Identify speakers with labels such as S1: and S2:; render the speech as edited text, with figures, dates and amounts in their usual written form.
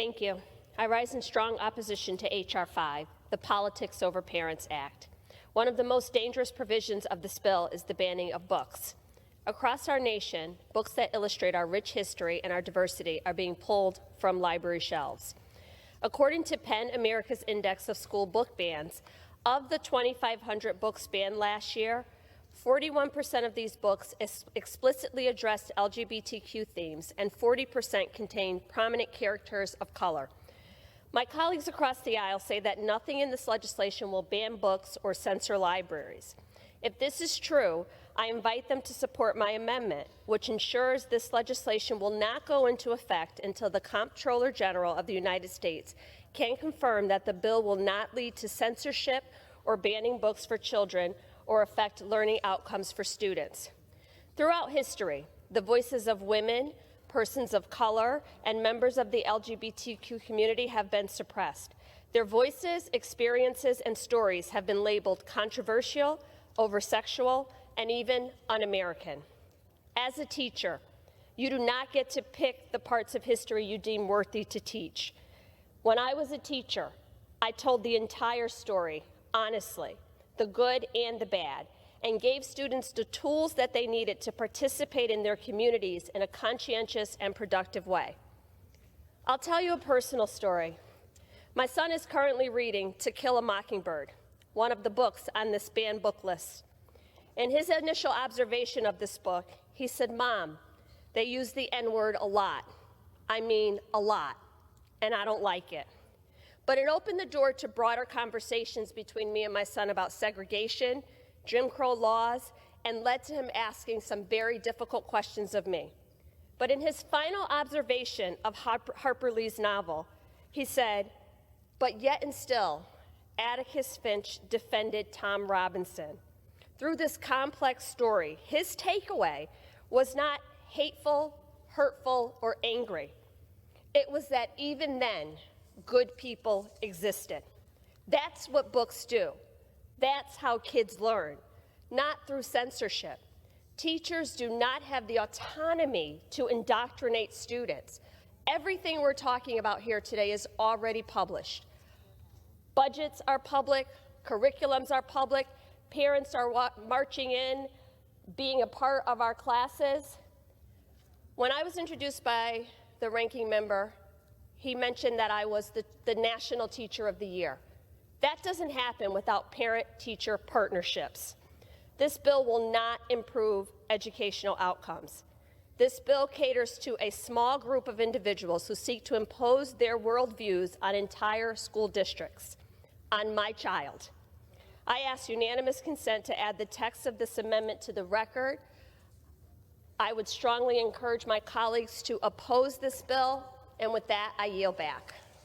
S1: Thank you. I rise in strong opposition to H.R. 5, the Politics Over Parents Act. One of the most dangerous provisions of this bill is the banning of books. Across our nation, books that illustrate our rich history and our diversity are being pulled from library shelves. According to PEN America's Index of School Book Bans, of the 2,500 books banned last year, 41% of these books explicitly addressed LGBTQ themes, and 40% contained prominent characters of color. My colleagues across the aisle say that nothing in this legislation will ban books or censor libraries. If this is true, I invite them to support my amendment, which ensures this legislation will not go into effect until the Comptroller General of the United States can confirm that the bill will not lead to censorship or banning books for children or affect learning outcomes for students. Throughout history, the voices of women, persons of color, and members of the LGBTQ community have been suppressed. Their voices, experiences, and stories have been labeled controversial, over-sexual, and even un-American. As a teacher, you do not get to pick the parts of history you deem worthy to teach. When I was a teacher, I told the entire story, honestly, the good and the bad, and gave students the tools that they needed to participate in their communities in a conscientious and productive way. I'll tell you a personal story. My son is currently reading To Kill a Mockingbird, one of the books on this banned book list. In his initial observation of this book, he said, "Mom, they use the N-word a lot. I mean, a lot, and I don't like it." But it opened the door to broader conversations between me and my son about segregation, Jim Crow laws, and led to him asking some very difficult questions of me. But in his final observation of Harper Lee's novel, he said, "But yet and still, Atticus Finch defended Tom Robinson." Through this complex story, his takeaway was not hateful, hurtful, or angry. It was that even then, good people existed. That's what books do. That's how kids learn, not through censorship. Teachers do not have the autonomy to indoctrinate students. Everything we're talking about here today is already published. Budgets are public, curriculums are public, parents are marching in, being a part of our classes. When I was introduced by the ranking member, he mentioned that I was the National Teacher of the Year. That doesn't happen without parent-teacher partnerships. This bill will not improve educational outcomes. This bill caters to a small group of individuals who seek to impose their worldviews on entire school districts, on my child. I ask unanimous consent to add the text of this amendment to the record. I would strongly encourage my colleagues to oppose this bill, and with that, I yield back.